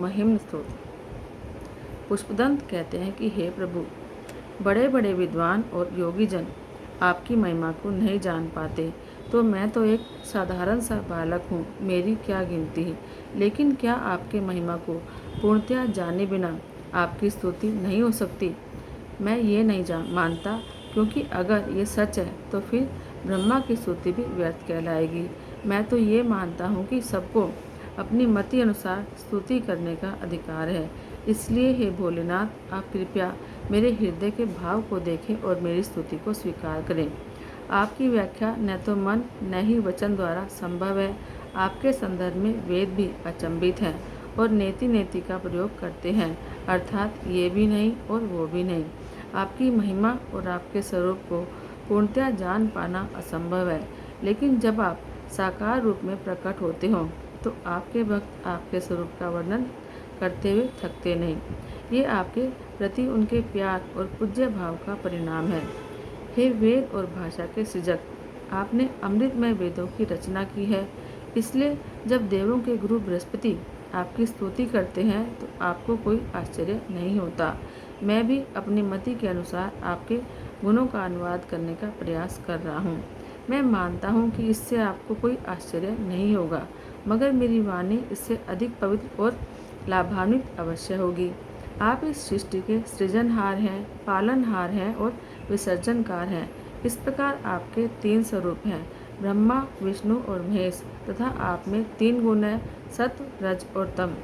महिम स्तोत्र। पुष्पदंत कहते हैं कि हे प्रभु, बड़े बड़े विद्वान और योगी जन आपकी महिमा को नहीं जान पाते, तो मैं तो एक साधारण सा बालक हूँ, मेरी क्या गिनती है। लेकिन क्या आपके महिमा को पूर्णतया जाने बिना आपकी स्तुति नहीं हो सकती? मैं ये नहीं मानता, क्योंकि अगर ये सच है तो फिर ब्रह्मा की स्तुति भी व्यर्थ कहलाएगी। मैं तो ये मानता हूँ कि सबको अपनी मति अनुसार स्तुति करने का अधिकार है। इसलिए हे भोलेनाथ, आप कृपया मेरे हृदय के भाव को देखें और मेरी स्तुति को स्वीकार करें। आपकी व्याख्या न तो मन न ही वचन द्वारा संभव है। आपके संदर्भ में वेद भी अचंभित हैं और नेति नेति का प्रयोग करते हैं, अर्थात ये भी नहीं और वो भी नहीं। आपकी महिमा और आपके स्वरूप को पूर्णतया जान पाना असंभव है, लेकिन जब आप साकार रूप में प्रकट होते हो तो आपके भक्त आपके स्वरूप का वर्णन करते हुए थकते नहीं। ये आपके प्रति उनके प्यार और पूज्य भाव का परिणाम है। हे वेद और भाषा के सृजक, आपने अमृतमय वेदों की रचना की है। इसलिए जब देवों के गुरु बृहस्पति आपकी स्तुति करते हैं तो आपको कोई आश्चर्य नहीं होता। मैं भी अपनी मति के अनुसार आपके गुणों का अनुवाद करने का प्रयास कर रहा हूँ। मैं मानता हूँ कि इससे आपको कोई आश्चर्य नहीं होगा, मगर मेरी वाणी इससे अधिक पवित्र और लाभान्वित अवश्य होगी। आप इस सृष्टि के सृजनहार हैं, पालनहार हैं और विसर्जनकार हैं। इस प्रकार आपके 3 स्वरूप हैं, ब्रह्मा, विष्णु और महेश, तथा आप में 3 गुण हैं, सत्व, रज और तम।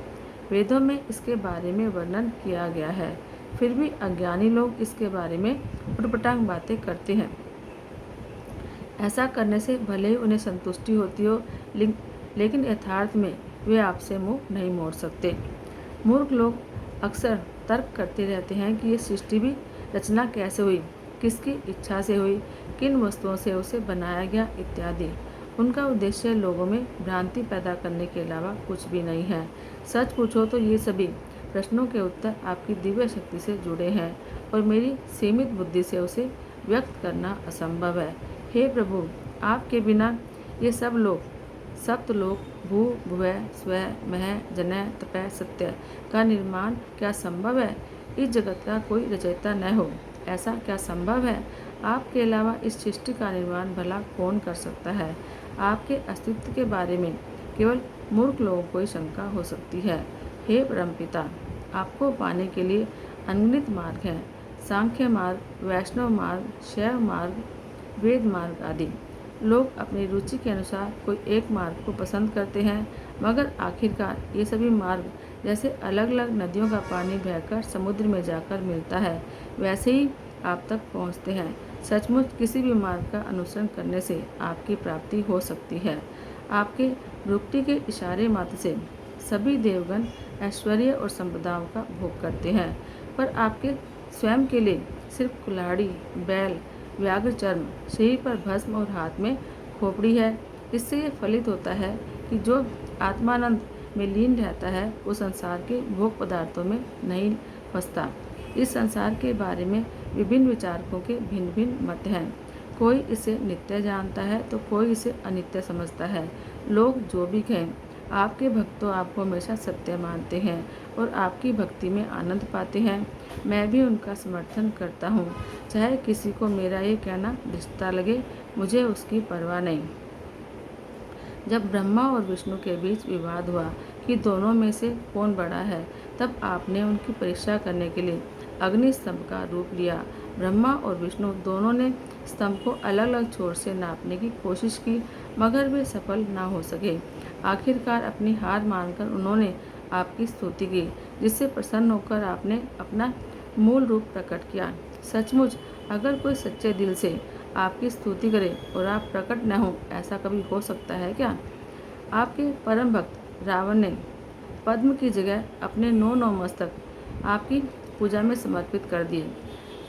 वेदों में इसके बारे में वर्णन किया गया है, फिर भी अज्ञानी लोग इसके बारे में उटपटांग बातें करते हैं। ऐसा करने से भले ही उन्हें संतुष्टि होती हो, लेकिन यथार्थ में वे आपसे मुंह नहीं मोड़ सकते। मूर्ख लोग अक्सर तर्क करते रहते हैं कि ये सृष्टि भी रचना कैसे हुई, किसकी इच्छा से हुई, किन वस्तुओं से उसे बनाया गया इत्यादि। उनका उद्देश्य लोगों में भ्रांति पैदा करने के अलावा कुछ भी नहीं है। सच पूछो तो ये सभी प्रश्नों के उत्तर आपकी दिव्य शक्ति से जुड़े हैं और मेरी सीमित बुद्धि से उसे व्यक्त करना असंभव है। हे प्रभु, आपके बिना ये सब लोग, सप्तलोक, भू भुवः स्वः मह जनः तपः सत्य का निर्माण क्या संभव है? इस जगत का कोई रचयिता न हो, ऐसा क्या संभव है? आपके अलावा इस सृष्टि का निर्माण भला कौन कर सकता है? आपके अस्तित्व के बारे में केवल मूर्ख लोगों को ही शंका हो सकती है। हे परमपिता, आपको पाने के लिए अनगिनत मार्ग हैं, सांख्य मार्ग, वैष्णव मार्ग, शैव मार्ग, वेद मार्ग आदि। लोग अपनी रुचि के अनुसार कोई एक मार्ग को पसंद करते हैं, मगर आखिरकार ये सभी मार्ग जैसे अलग अलग नदियों का पानी बहकर समुद्र में जाकर मिलता है, वैसे ही आप तक पहुँचते हैं। सचमुच किसी भी मार्ग का अनुसरण करने से आपकी प्राप्ति हो सकती है। आपके भ्रुकुटी के इशारे मात्र से सभी देवगण ऐश्वर्य और संपदाओं का भोग करते हैं, पर आपके स्वयं के लिए सिर्फ कुल्हाड़ी, बैल, व्याघ्र चर्म, शरीर पर भस्म और हाथ में खोपड़ी है। इससे यह फलित होता है कि जो आत्मानंद में लीन रहता है वो संसार के भोग पदार्थों में नहीं फंसता। इस संसार के बारे में विभिन्न विचारकों के भिन्न भिन्न मत हैं। कोई इसे नित्य जानता है तो कोई इसे अनित्य समझता है। लोग जो भी कहें, आपके भक्त तो आपको हमेशा सत्य मानते हैं और आपकी भक्ति में आनंद पाते हैं। मैं भी उनका समर्थन करता हूँ, चाहे किसी को मेरा ये कहना रिश्ता लगे, मुझे उसकी परवाह नहीं। जब ब्रह्मा और विष्णु के बीच विवाद हुआ कि दोनों में से कौन बड़ा है, तब आपने उनकी परीक्षा करने के लिए अग्नि स्तंभ का रूप लिया। ब्रह्मा और विष्णु दोनों ने स्तंभ को अलग अलग छोर से नापने की कोशिश की, मगर वे सफल ना हो सके। आखिरकार अपनी हार मानकर उन्होंने आपकी स्तुति की, जिससे प्रसन्न होकर आपने अपना मूल रूप प्रकट किया। सचमुच अगर कोई सच्चे दिल से आपकी स्तुति करे और आप प्रकट न हो, ऐसा कभी हो सकता है क्या? आपके परम भक्त रावण ने पद्म की जगह अपने 9 मस्तक आपकी पूजा में समर्पित कर दिए।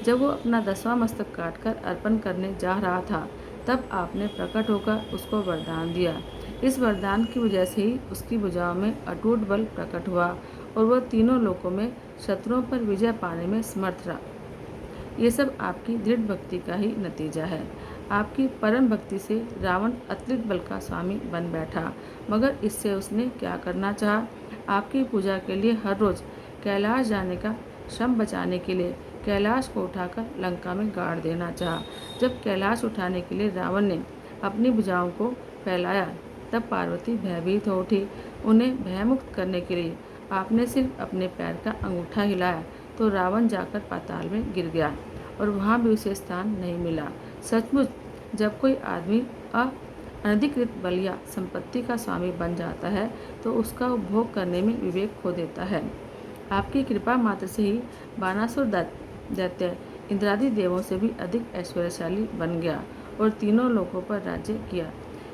जब वो अपना 10वां मस्तक काटकर अर्पण करने जा रहा था, तब आपने प्रकट होकर उसको वरदान दिया। इस वरदान की वजह से ही उसकी भुजाओं में अटूट बल प्रकट हुआ और वह तीनों लोकों में शत्रुओं पर विजय पाने में समर्थ रहा। ये सब आपकी दृढ़ भक्ति का ही नतीजा है। आपकी परम भक्ति से रावण अतिरिक्त बल का स्वामी बन बैठा, मगर इससे उसने क्या करना चाहा? आपकी पूजा के लिए हर रोज कैलाश जाने का श्रम बचाने के लिए कैलाश को उठाकर लंका में गाड़ देना चाहा। जब कैलाश उठाने के लिए रावण ने अपनी भुजाओं को फैलाया तब पार्वती भयभीत हो उठी। उन्हें भयमुक्त करने के लिए आपने सिर्फ अपने पैर का अंगूठा हिलाया तो रावण जाकर पाताल में गिर गया और वहाँ भी उसे स्थान नहीं मिला। सचमुच जब कोई आदमी अनधिकृत बल या संपत्ति का स्वामी बन जाता है तो उसका उपभोग करने में विवेक खो देता है। आपकी कृपा मात्र से ही बानासुर दैत्य इंद्रादि देवों से भी अधिक ऐश्वर्यशाली बन गया और तीनों लोकों पर राज्य किया।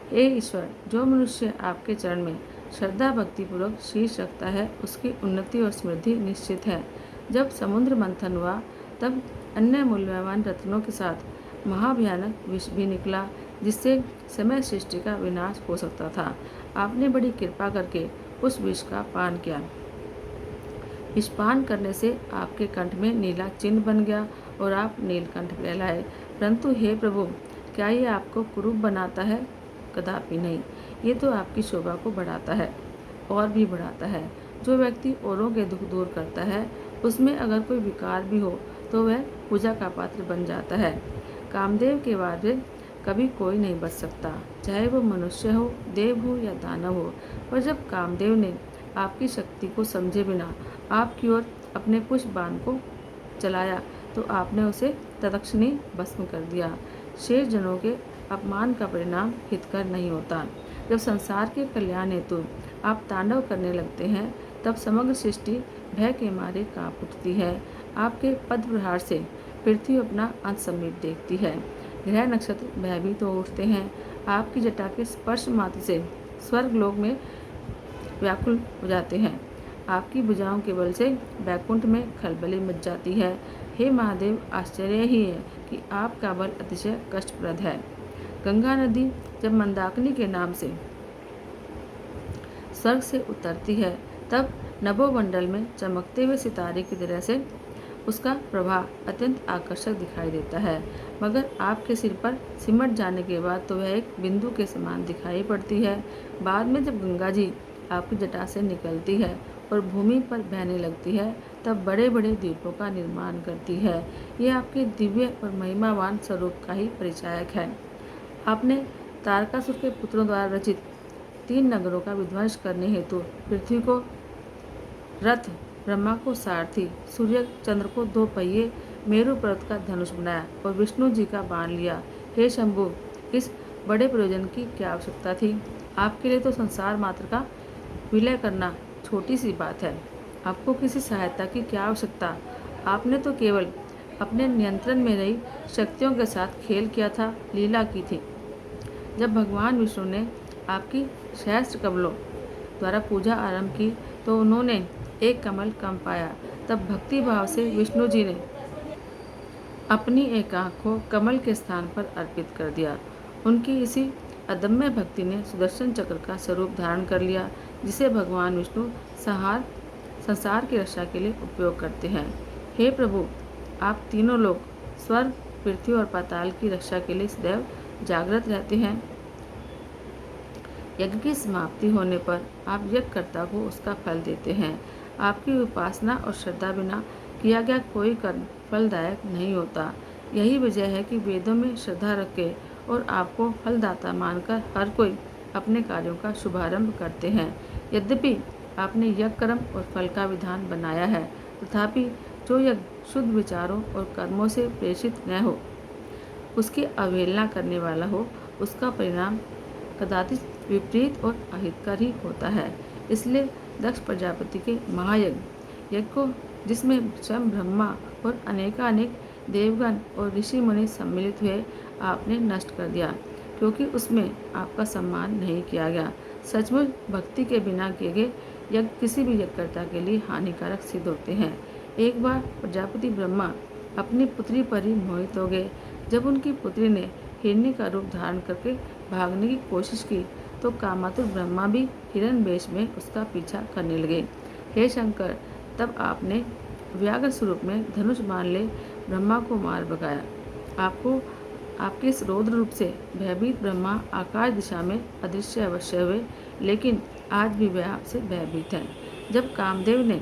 हे ईश्वर, जो मनुष्य आपके चरण में श्रद्धा भक्ति पूर्वक शीश रखता है उसकी उन्नति और समृद्धि निश्चित है। जब समुद्र मंथन हुआ तब अन्य मूल्यवान रत्नों के साथ महाभयानक विष भी निकला जिससे समय सृष्टि का विनाश हो सकता था। आपने बड़ी कृपा करके उस विष का पान किया। विष पान करने से आपके कंठ में नीला चिन्ह बन गया और आप नीलकंठ कहलाए। परंतु हे प्रभु, क्या ये आपको कुरूप बनाता है? कदापि नहीं। ये तो आपकी शोभा को बढ़ाता है और भी बढ़ाता है। जो व्यक्ति औरों के दुख दूर करता है उसमें अगर कोई विकार भी हो तो वह पूजा का पात्र बन जाता है। कामदेव के बारे कभी कोई नहीं बच सकता, चाहे वो मनुष्य हो, देव हो या दानव हो। पर जब कामदेव ने आपकी शक्ति को समझे बिना आपकी ओर अपने पुष्प बाण को चलाया तो आपने उसे तत्क्षणी भस्म कर दिया। शेष जनों के अपमान का परिणाम हितकर नहीं होता। जब संसार के कल्याण हेतु आप तांडव करने लगते हैं तब समग्र सृष्टि भय के मारे कांप उठती है। आपके पद प्रहार से पृथ्वी अपना अंत समीप देखती है। ग्रह नक्षत्र भयभीत हो उठते हैं। आपकी जटा के स्पर्श मात्र से स्वर्ग लोक में व्याकुल हो जाते हैं। आपकी भुजाओं के बल से बैकुंठ में खलबली मच जाती है। हे महादेव, आश्चर्य ही है कि आपका बल अतिशय कष्टप्रद है। गंगा नदी जब मंदाकिनी के नाम से स्वर्ग से उतरती है तब नभोमंडल में चमकते हुए सितारे की तरह से उसका प्रभाव अत्यंत आकर्षक दिखाई देता है, मगर आपके सिर पर सिमट जाने के बाद तो वह एक बिंदु के समान दिखाई पड़ती है। बाद में जब गंगा जी आपकी जटा से निकलती है और भूमि पर बहने लगती है तब बड़े बड़े द्वीपों का निर्माण करती है। ये आपके दिव्य और महिमावान स्वरूप का ही परिचायक है। आपने तारकासुर के पुत्रों द्वारा रचित 3 नगरों का विध्वंस करने हेतु पृथ्वी को रथ, ब्रह्मा को सारथी, सूर्य चंद्र को 2 पहिए, मेरु पर्वत का धनुष बनाया और विष्णु जी का बाण लिया। हे शंभु, इस बड़े प्रयोजन की क्या आवश्यकता थी? आपके लिए तो संसार मात्र का विलय करना छोटी सी बात है। आपको किसी सहायता की क्या आवश्यकता? आपने तो केवल अपने नियंत्रण में रही शक्तियों के साथ खेल किया था, लीला की थी। जब भगवान विष्णु ने आपकी सहस्त्र कमलों द्वारा पूजा आरंभ की तो उन्होंने एक कमल कम पाया। तब भक्ति भाव से विष्णु जी ने अपनी एक आँख को कमल के स्थान पर अर्पित कर दिया। उनकी इसी अदम्य भक्ति ने सुदर्शन चक्र का स्वरूप धारण कर लिया, जिसे भगवान विष्णु संसार की रक्षा के लिए उपयोग करते हैं। हे प्रभु, आप तीनों लोग स्वर्ग, पृथ्वी और पाताल की रक्षा के लिए सदैव जागृत रहते हैं। यज्ञ की समाप्ति होने पर आप यज्ञकर्ता को उसका फल देते हैं। आपकी उपासना और श्रद्धा बिना किया गया कोई कर्म फलदायक नहीं होता। यही वजह है कि वेदों में श्रद्धा रखे और आपको फलदाता मानकर हर कोई अपने कार्यों का शुभारंभ करते हैं। यद्यपि आपने यज्ञ कर्म और फल का विधान बनाया है, तथापि जो यज्ञ शुद्ध विचारों और कर्मों से प्रेषित न हो, उसकी अवहेलना करने वाला हो, उसका परिणाम कदाचित विपरीत और अहितकर ही होता है। इसलिए दक्ष प्रजापति के महायज्ञ को, जिसमें स्वयं ब्रह्मा और अनेकानेक देवगण और ऋषि मुनि सम्मिलित हुए, आपने नष्ट कर दिया, क्योंकि उसमें आपका सम्मान नहीं किया गया। सचमुच भक्ति के बिना किए गए यज्ञ किसी भी यज्ञकर्ता के लिए हानिकारक सिद्ध होते हैं। एक बार प्रजापति ब्रह्मा अपनी पुत्री पर ही मोहित हो गए। जब उनकी पुत्री ने हिरनी का रूप धारण करके भागने की कोशिश की तो कामातुर ब्रह्मा भी हिरण वेश में उसका पीछा करने लगे। हे शंकर, तब आपने व्याघ्र स्वरूप में धनुष बाण ले ब्रह्मा को मार भगाया। आपके इस रौद्र रूप से भयभीत ब्रह्मा आकाश दिशा में अदृश्य अवश्य हुए, लेकिन आज भी वह आपसे भयभीत हैं। जब कामदेव ने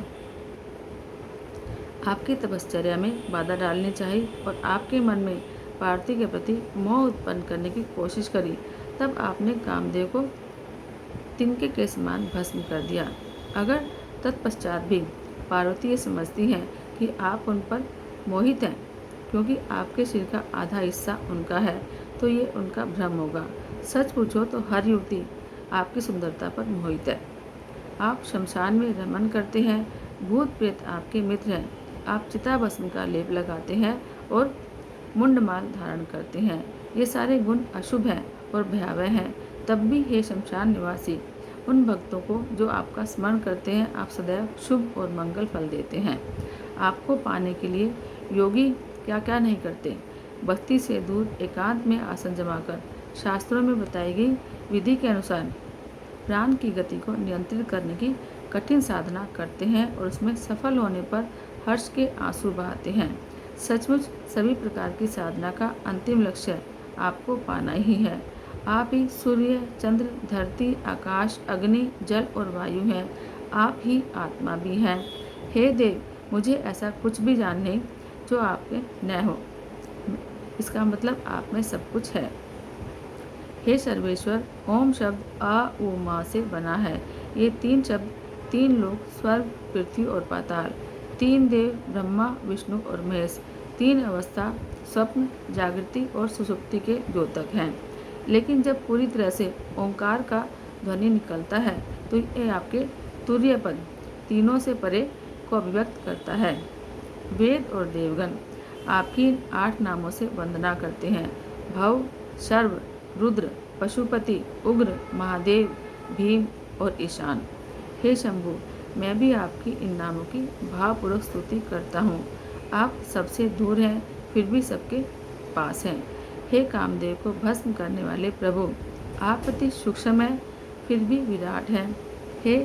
आपकी तपश्चर्या में बाधा डालनी चाहिए और आपके मन में पार्वती के प्रति मोह उत्पन्न करने की कोशिश करी, तब आपने कामदेव को तिनके के समान भस्म कर दिया। अगर तत्पश्चात भी पार्वती ये समझती हैं कि आप उन पर मोहित हैं क्योंकि आपके सिर का आधा हिस्सा उनका है, तो ये उनका भ्रम होगा। सच पूछो तो हर युवती आपकी सुंदरता पर मोहित है। आप शमशान में रमन करते हैं, भूत प्रेत आपके मित्र हैं, आप चिता भस्म का लेप लगाते हैं और मुंडमाल धारण करते हैं। ये सारे गुण अशुभ हैं और भयावह हैं। तब भी हे शमशान निवासी, उन भक्तों को जो आपका स्मरण करते हैं आप सदैव शुभ और मंगल फल देते हैं। आपको पाने के लिए योगी क्या क्या नहीं करते। बस्ती से दूर एकांत में आसन जमाकर शास्त्रों में बताई गई विधि के अनुसार प्राण की गति को नियंत्रित करने की कठिन साधना करते हैं और उसमें सफल होने पर हर्ष के आंसू बहाते हैं। सचमुच सभी प्रकार की साधना का अंतिम लक्ष्य आपको पाना ही है। आप ही सूर्य, चंद्र, धरती, आकाश, अग्नि, जल और वायु हैं। आप ही आत्मा भी हैं। हे देव, मुझे ऐसा कुछ भी जान नहीं जो आपके न हो। इसका मतलब आप में सब कुछ है। हे सर्वेश्वर, ओम शब्द अ उ म से बना है। ये तीन शब्द तीन लोक, स्वर्ग, पृथ्वी और पाताल, तीन देव ब्रह्मा, विष्णु और महेश, तीन अवस्था स्वप्न, जागृति और सुषुप्ति के द्योतक हैं। लेकिन जब पूरी तरह से ओंकार का ध्वनि निकलता है तो ये आपके तुर्य पद तीनों से परे को अभिव्यक्त करता है। वेद और देवगण आपकी इन 8 नामों से वंदना करते हैं। भव, शर्व, रुद्र, पशुपति, उग्र, महादेव, भीम और ईशान। हे शंभु, मैं भी आपकी इन नामों की भावपूर्वक स्तुति करता हूँ। आप सबसे दूर हैं फिर भी सबके पास हैं। हे कामदेव को भस्म करने वाले प्रभु, आप अति सूक्ष्म हैं फिर भी विराट हैं। हे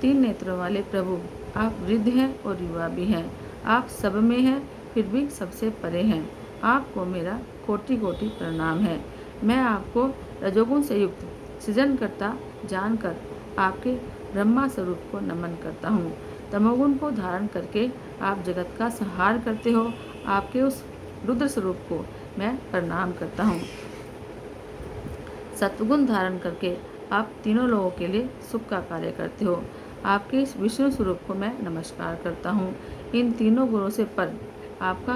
3 नेत्रों वाले प्रभु, आप वृद्ध हैं और युवा भी हैं। आप सब में हैं फिर भी सबसे परे हैं। आपको मेरा कोटि कोटि प्रणाम है। मैं आपको रजोगुण से युक्त सृजनकर्ता जानकर आपके ब्रह्मा स्वरूप को नमन करता हूँ। तमोगुण को धारण करके आप जगत का संहार करते हो। आपके उस रुद्र स्वरूप को मैं प्रणाम करता हूँ। सत्वगुण धारण करके आप तीनों लोगों के लिए सुख का कार्य करते हो। आपके इस विष्णु स्वरूप को मैं नमस्कार करता हूँ। इन तीनों गुणों से पर आपका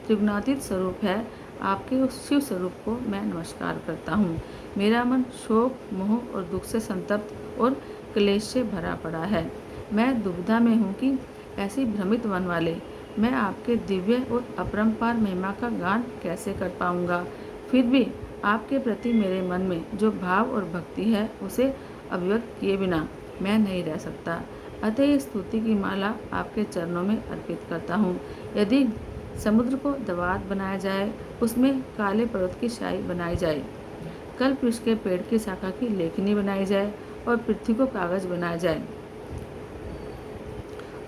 त्रिगुणातीत स्वरूप है। आपके उस शिव स्वरूप को मैं नमस्कार करता हूँ। मेरा मन शोक, मोह और दुख से संतप्त और क्लेश से भरा पड़ा है। मैं दुविधा में हूँ कि ऐसी भ्रमित मन वाले मैं आपके दिव्य और अपरंपार महिमा का गान कैसे कर पाऊँगा। फिर भी आपके प्रति मेरे मन में जो भाव और भक्ति है उसे अभिव्यक्त किए बिना मैं नहीं रह सकता। अतः इस स्तुति की माला आपके चरणों में अर्पित करता हूँ। यदि समुद्र को दवात बनाया जाए, उसमें काले पर्वत की शाही बनाई जाए, कल्प वृक्ष के पेड़ की शाखा की लेखनी बनाई जाए और पृथ्वी को कागज बनाया जाए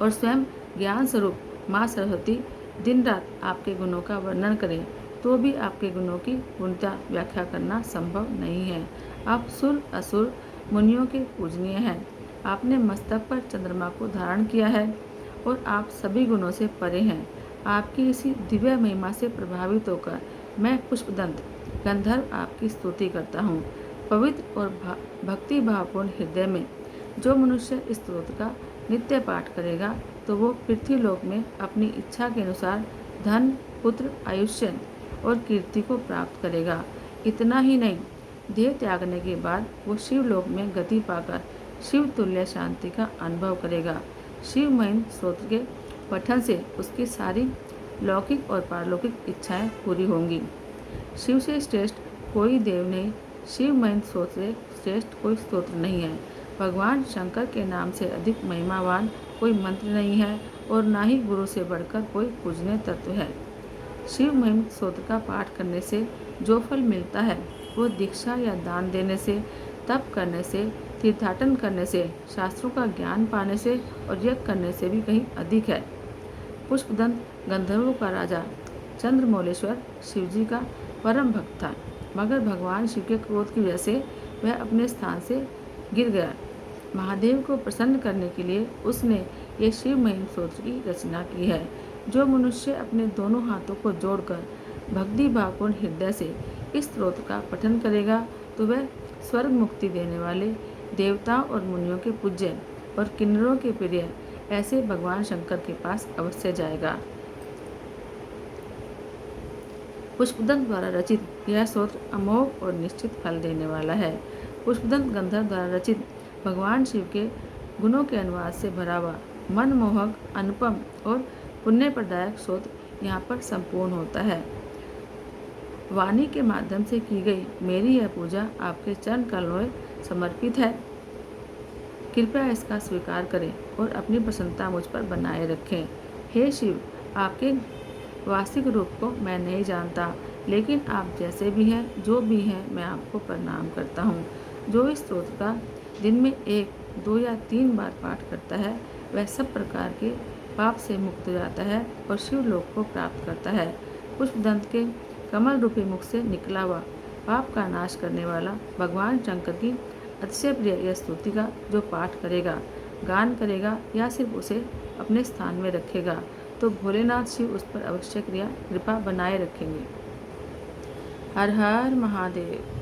और स्वयं ज्ञान स्वरूप माँ सरस्वती दिन रात आपके गुणों का वर्णन करें, तो भी आपके गुणों की पूर्णतः व्याख्या करना संभव नहीं है। आप सुर असुर मुनियों के पूजनीय हैं। आपने मस्तक पर चंद्रमा को धारण किया है और आप सभी गुणों से परे हैं। आपकी इसी दिव्य महिमा से प्रभावित होकर मैं पुष्पदंत गंधर्व आपकी स्तुति करता हूँ। पवित्र और भक्ति भावपूर्ण हृदय में जो मनुष्य इस स्तोत्र का नित्य पाठ करेगा तो वो पृथ्वी लोक में अपनी इच्छा के अनुसार धन, पुत्र, आयुष्य और कीर्ति को प्राप्त करेगा। इतना ही नहीं, देह त्यागने के बाद वो शिव लोक में गति पाकर शिव तुल्य शांति का अनुभव करेगा। शिव महिम स्तोत्र के पठन से उसकी सारी लौकिक और पारलौकिक इच्छाएं पूरी होंगी। शिव से श्रेष्ठ कोई देव नहीं, शिव महिम स्तोत्र से श्रेष्ठ कोई स्तोत्र नहीं है। भगवान शंकर के नाम से अधिक महिमावान कोई मंत्र नहीं है और ना ही गुरु से बढ़कर कोई पूजनीय तत्व है। शिव महिम स्तोत्र का पाठ करने से जो फल मिलता है वो दीक्षा या दान देने से, तप करने से, तीर्थाटन करने से, शास्त्रों का ज्ञान पाने से और यज्ञ करने से भी कहीं अधिक है। पुष्पदंत गंधर्वों का राजा चंद्रमौलेश्वर शिवजी का परम भक्त था, मगर भगवान शिव के क्रोध की वजह से वह अपने स्थान से गिर गया। महादेव को प्रसन्न करने के लिए उसने ये शिव महिम स्तोत्र की रचना की है। जो मनुष्य अपने दोनों हाथों को जोड़कर भक्ति भावपूर्ण हृदय से इस स्तोत्र का पठन करेगा तो वह स्वर्ग मुक्ति देने वाले देवताओं और मुनियों के पूज्य और किन्नरों के प्रिय ऐसे भगवान शंकर के पास अवश्य जाएगा। पुष्पदंत द्वारा रचित यह स्तोत्र अमोघ और निश्चित फल देने वाला है। पुष्पदंत गंधर्व द्वारा रचित भगवान शिव के गुणों के अनुवाद से भरा हुआ मनमोहक, अनुपम और पुण्य प्रदायक स्तोत्र यहाँ पर संपूर्ण होता है। वाणी के माध्यम से की गई मेरी यह पूजा आपके चरण कमलों में समर्पित है। कृपया इसका स्वीकार करें और अपनी प्रसन्नता मुझ पर बनाए रखें। हे शिव, आपके वास्तविक रूप को मैं नहीं जानता, लेकिन आप जैसे भी हैं, जो भी हैं, मैं आपको प्रणाम करता हूँ। जो इस स्तोत्र का दिन में 1, 2 या 3 बार पाठ करता है, वह सब प्रकार के पाप से मुक्त हो जाता है और शिवलोक को प्राप्त करता है। पुष्पदंत के कमल रूपी मुख से निकला हुआ पाप का नाश करने वाला भगवान शंकर की अतिशय प्रिय यह स्तुति का जो पाठ करेगा, गान करेगा या सिर्फ उसे अपने स्थान में रखेगा, तो भोलेनाथ शिव उस पर अवश्य कृपा बनाए रखेंगे। हर हर महादेव।